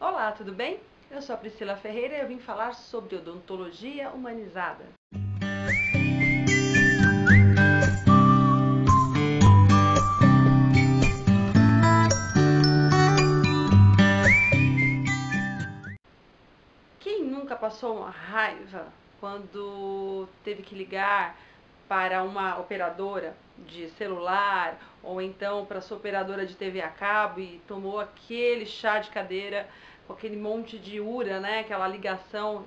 Olá, tudo bem? Eu sou a Priscila Ferreira e eu vim falar sobre odontologia humanizada. Quem nunca passou uma raiva quando teve que ligar para uma operadora de celular ou então para sua operadora de TV a cabo e tomou aquele chá de cadeira com aquele monte de ura, né? Aquela ligação.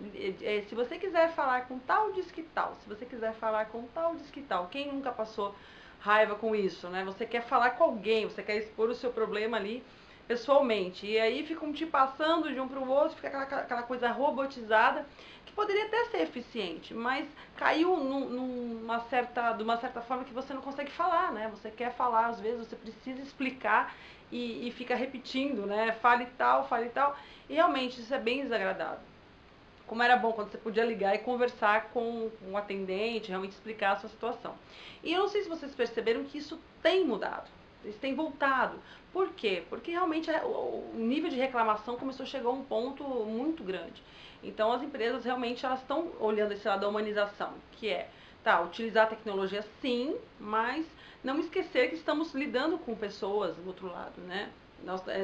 Se você quiser falar com tal, diz que tal. Se você quiser falar com tal, diz que tal. Quem nunca passou raiva com isso, né? Você quer falar com alguém, você quer expor o seu problema ali pessoalmente. E aí ficam te passando de um para o outro, fica aquela coisa robotizada, que poderia até ser eficiente, mas caiu de uma certa forma que você não consegue falar, né? Você quer falar, às vezes você precisa explicar e fica repetindo, né? Fale tal, e realmente isso é bem desagradável. Como era bom quando você podia ligar e conversar com um atendente, realmente explicar a sua situação. E eu não sei se vocês perceberam que isso tem mudado, isso tem voltado. Por quê? Porque realmente o nível de reclamação começou a chegar a um ponto muito grande. Então as empresas realmente elas estão olhando esse lado da humanização, que é, tá, utilizar a tecnologia sim, mas não esquecer que estamos lidando com pessoas do outro lado, né?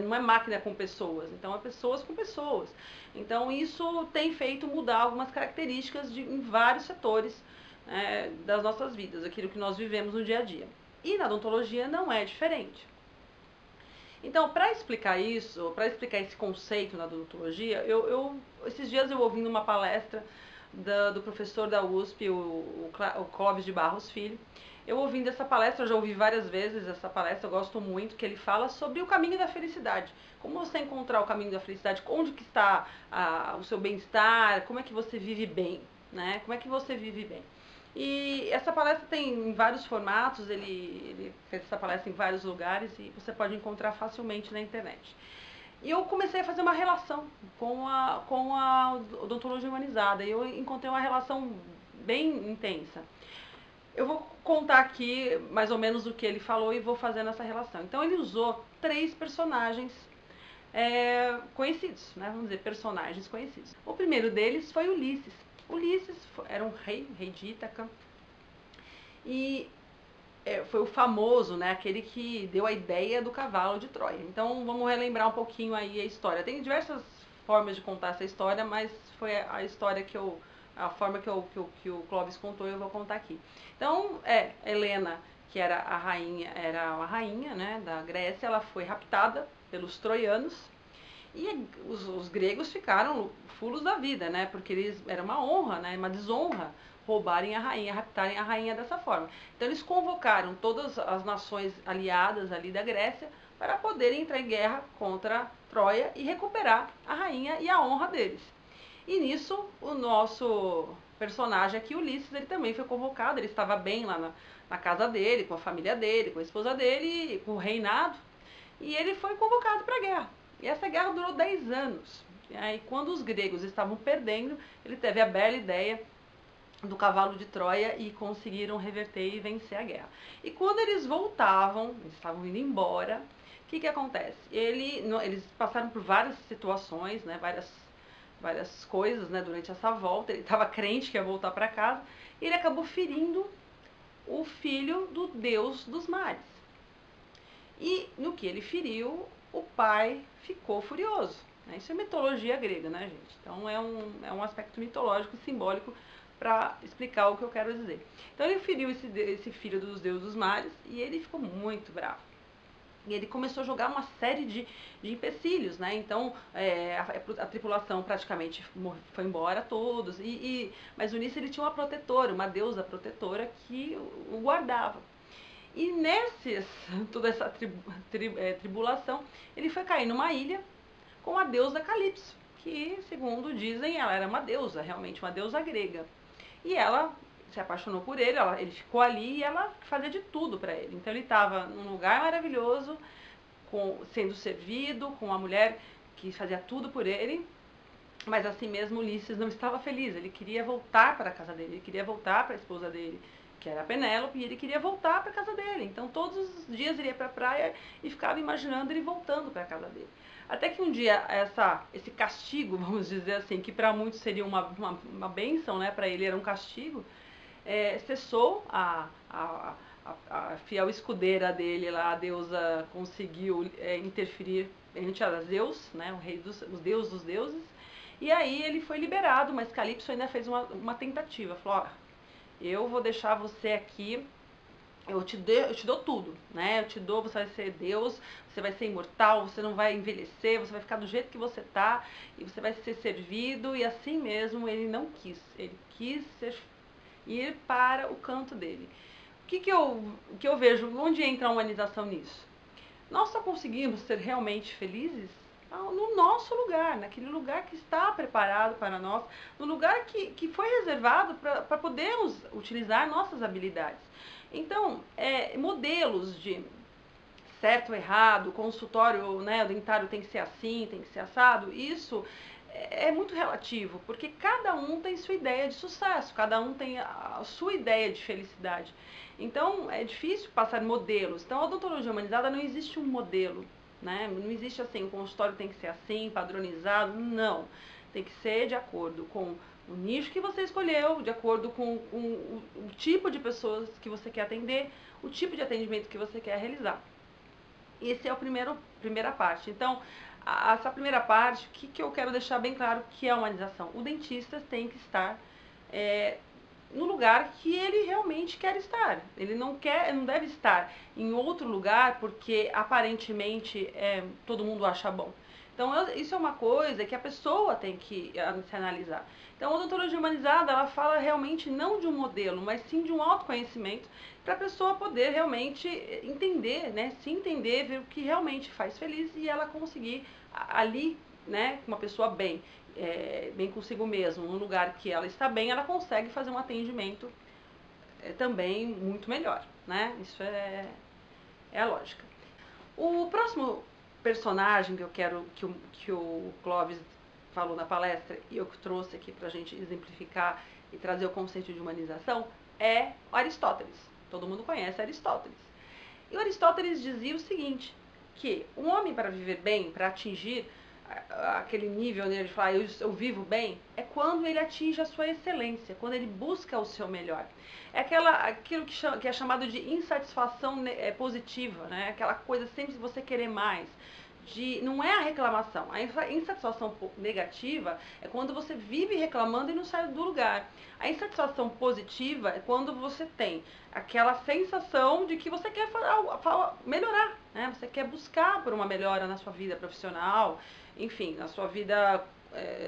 Não é máquina com pessoas, então é pessoas com pessoas. Então isso tem feito mudar algumas características em vários setores das nossas vidas, aquilo que nós vivemos no dia a dia. E na odontologia não é diferente. Então, para explicar isso, para explicar esse conceito na odontologia, esses dias eu ouvindo uma palestra do professor da USP, o Clóvis de Barros Filho. Eu ouvindo essa palestra, eu já ouvi várias vezes essa palestra, eu gosto muito, que ele fala sobre o caminho da felicidade. Como você encontrar o caminho da felicidade, onde que está o seu bem-estar, como é que você vive bem, né? Como é que você vive bem. E essa palestra tem vários formatos, ele fez essa palestra em vários lugares e você pode encontrar facilmente na internet. E eu comecei a fazer uma relação com a odontologia humanizada e eu encontrei uma relação bem intensa. Eu vou contar aqui mais ou menos o que ele falou e vou fazendo essa relação. Então ele usou três personagens conhecidos, né? Vamos dizer, personagens conhecidos. O primeiro deles foi Ulisses. Ulisses era um rei de Ítaca, e foi o famoso, né, aquele que deu a ideia do cavalo de Troia. Então vamos relembrar um pouquinho aí a história. Tem diversas formas de contar essa história, mas foi a história a forma que o Clóvis contou, eu vou contar aqui. Então, Helena, que era uma rainha, né, da Grécia, ela foi raptada pelos troianos e os gregos ficaram fulos da vida, né? Porque eles era uma honra, né? Uma desonra roubarem a rainha, raptarem a rainha dessa forma. Então eles convocaram todas as nações aliadas ali da Grécia para poderem entrar em guerra contra Troia e recuperar a rainha e a honra deles. E nisso o nosso personagem aqui, Ulisses, ele também foi convocado, ele estava bem lá na casa dele, com a família dele, com a esposa dele, com o reinado, e ele foi convocado para a guerra. E essa guerra durou 10 anos. E aí, quando os gregos estavam perdendo, ele teve a bela ideia do cavalo de Troia e conseguiram reverter e vencer a guerra. E quando eles voltavam, eles estavam indo embora, o que acontece? Eles passaram por várias situações, né, várias coisas, né, durante essa volta. Ele estava crente que ia voltar para casa e ele acabou ferindo o filho do deus dos mares. E no que ele feriu, o pai ficou furioso. Né? Isso é mitologia grega, né, gente? Então é um aspecto mitológico, simbólico, para explicar o que eu quero dizer. Então ele feriu esse filho dos deuses dos mares e ele ficou muito bravo. E ele começou a jogar uma série de empecilhos, né? Então a tripulação praticamente foi embora todos. Mas o Ulisses ele tinha uma protetora, uma deusa protetora que o guardava. E toda essa tribulação, ele foi cair numa ilha com a deusa Calypso, que, segundo dizem, ela era uma deusa, realmente uma deusa grega. E ela se apaixonou por ele, ele ficou ali e ela fazia de tudo para ele. Então ele estava num lugar maravilhoso, sendo servido, com uma mulher que fazia tudo por ele, mas assim mesmo Ulisses não estava feliz, ele queria voltar para a casa dele, ele queria voltar para a esposa dele, que era a Penélope, e ele queria voltar para a casa dele. Então todos os dias ele ia para a praia e ficava imaginando ele voltando para a casa dele. Até que um dia esse castigo, vamos dizer assim, que para muitos seria uma bênção, né? Para ele era um castigo, cessou a fiel escudeira dele lá, a deusa conseguiu interferir ante a Zeus, né? O rei os deuses dos deuses. E aí ele foi liberado, mas Calypso ainda fez uma tentativa. Falou, ó, eu vou deixar você aqui, eu te dou tudo, né? Eu te dou, você vai ser Deus, você vai ser imortal, você não vai envelhecer, você vai ficar do jeito que você tá, e você vai ser servido, e assim mesmo ele não quis. Ele quis ir para o canto dele. O que eu vejo, onde entra a humanização nisso? Nós só conseguimos ser realmente felizes no nosso lugar, naquele lugar que está preparado para nós, no lugar que foi reservado para podermos utilizar nossas habilidades. Então, modelos de certo ou errado, consultório, né, o dentário tem que ser assim, tem que ser assado, isso é muito relativo, porque cada um tem sua ideia de sucesso, cada um tem a sua ideia de felicidade. Então, é difícil passar modelos. Então, a odontologia humanizada não existe um modelo, né? Não existe assim, o consultório tem que ser assim, padronizado, não. Tem que ser de acordo com o nicho que você escolheu, de acordo com o tipo de pessoas que você quer atender, o tipo de atendimento que você quer realizar. Esse é a primeira parte. Então, essa primeira parte, o que eu quero deixar bem claro que é a humanização? O dentista tem que estar no lugar que ele realmente quer estar. Ele não deve estar em outro lugar porque aparentemente todo mundo acha bom. Então, isso é uma coisa que a pessoa tem que se analisar. Então, a odontologia humanizada, ela fala realmente não de um modelo, mas sim de um autoconhecimento para a pessoa poder realmente entender, né, se entender, ver o que realmente faz feliz e ela conseguir ali, né, uma pessoa bem consigo mesmo, num lugar que ela está bem, ela consegue fazer um atendimento também muito melhor, né? Isso é a lógica. O próximo personagem que eu quero que o Clóvis falou na palestra e eu trouxe aqui para a gente exemplificar e trazer o conceito de humanização é Aristóteles. Todo mundo conhece Aristóteles. E o Aristóteles dizia o seguinte, que um homem para viver bem, para atingir aquele nível onde ele fala eu vivo bem, é quando ele atinge a sua excelência, quando ele busca o seu melhor. É aquilo que é chamado de insatisfação positiva, né? Aquela coisa sempre de você querer mais. Não é a reclamação. A insatisfação negativa é quando você vive reclamando e não sai do lugar. A insatisfação positiva é quando você tem aquela sensação de que você quer melhorar, né? Você quer buscar por uma melhora na sua vida profissional, enfim, na sua vida,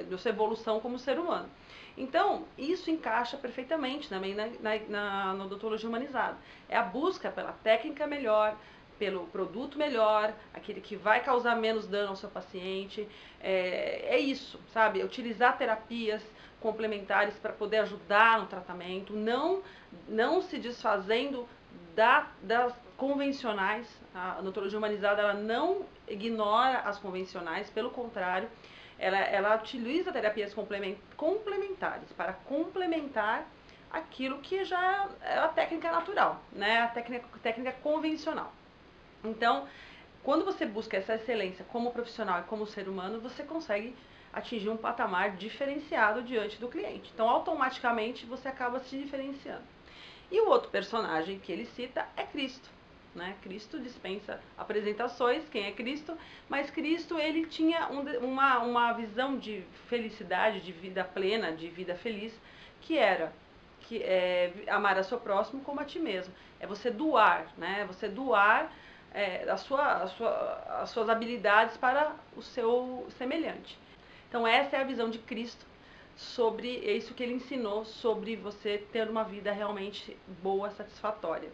na sua evolução como ser humano. Então, isso encaixa perfeitamente também na odontologia humanizada. É a busca pela técnica melhor, pelo produto melhor, aquele que vai causar menos dano ao seu paciente. É isso, sabe? Utilizar terapias complementares para poder ajudar no tratamento, não se desfazendo das convencionais. A odontologia humanizada ela não ignora as convencionais, pelo contrário, ela utiliza terapias complementares para complementar aquilo que já é a técnica natural, né? A técnica convencional. Então, quando você busca essa excelência como profissional e como ser humano, você consegue atingir um patamar diferenciado diante do cliente. Então, automaticamente, você acaba se diferenciando. E o outro personagem que ele cita é Cristo. Né? Cristo dispensa apresentações, quem é Cristo, mas Cristo ele tinha uma visão de felicidade, de vida plena, de vida feliz, que era amar a seu próximo como a ti mesmo. É você doar, né? Você doar as suas habilidades para o seu semelhante. Então essa é a visão de Cristo sobre isso que ele ensinou sobre você ter uma vida realmente boa, satisfatória,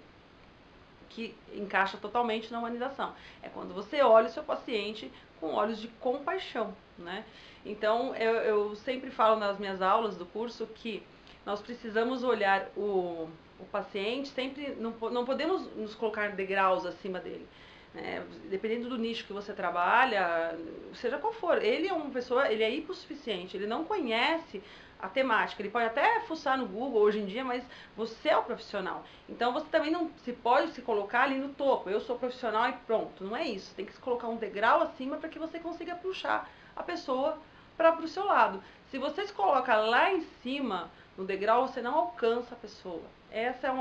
que encaixa totalmente na humanização. É quando você olha o seu paciente com olhos de compaixão, né? Então eu sempre falo nas minhas aulas do curso que nós precisamos olhar o paciente sempre, não podemos nos colocar degraus acima dele. né? Dependendo do nicho que você trabalha, seja qual for, ele é uma pessoa, ele é hipossuficiente, ele não conhece a temática, ele pode até fuçar no Google hoje em dia, mas você é o profissional. Então você também não se pode se colocar ali no topo, eu sou profissional e pronto, não é isso. Tem que se colocar um degrau acima para que você consiga puxar a pessoa para o seu lado. Se você se coloca lá em cima, no degrau, você não alcança a pessoa. Essa é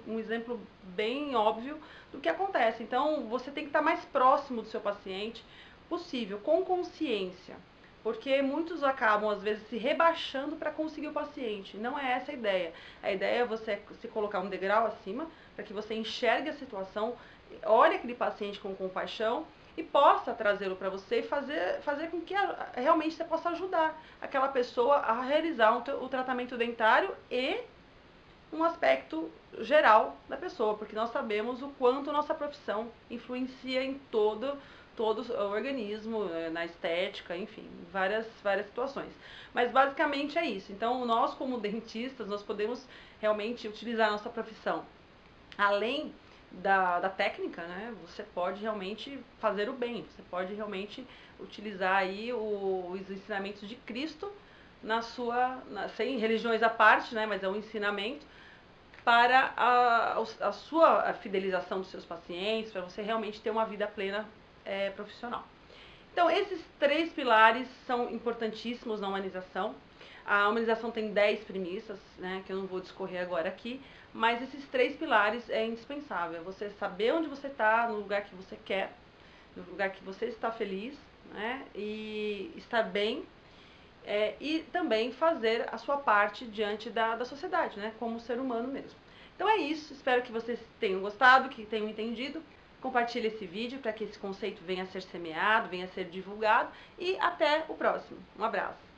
um exemplo bem óbvio do que acontece. Então, você tem que estar mais próximo do seu paciente possível, com consciência. Porque muitos acabam, às vezes, se rebaixando para conseguir o paciente. Não é essa a ideia. A ideia é você se colocar um degrau acima, para que você enxergue a situação, olhe aquele paciente com compaixão e possa trazê-lo para você e fazer com que realmente você possa ajudar aquela pessoa a realizar o tratamento dentário e um aspecto geral da pessoa, porque nós sabemos o quanto nossa profissão influencia em todo o organismo, na estética, enfim, várias situações. Mas basicamente é isso. Então, nós como dentistas, nós podemos realmente utilizar a nossa profissão além da técnica, né? Você pode realmente fazer o bem, você pode realmente utilizar aí os ensinamentos de Cristo sem religiões à parte, né? Mas é um ensinamento para a sua fidelização dos seus pacientes, para você realmente ter uma vida plena profissional. Então, esses 3 pilares são importantíssimos na humanização. A humanização tem 10 premissas, né, que eu não vou discorrer agora aqui, mas esses 3 pilares é indispensável. Você saber onde você está, no lugar que você quer, no lugar que você está feliz, né, e estar bem, e também fazer a sua parte diante da sociedade, né, como ser humano mesmo. Então é isso, espero que vocês tenham gostado, que tenham entendido. Compartilhe esse vídeo para que esse conceito venha a ser semeado, venha a ser divulgado e até o próximo. Um abraço!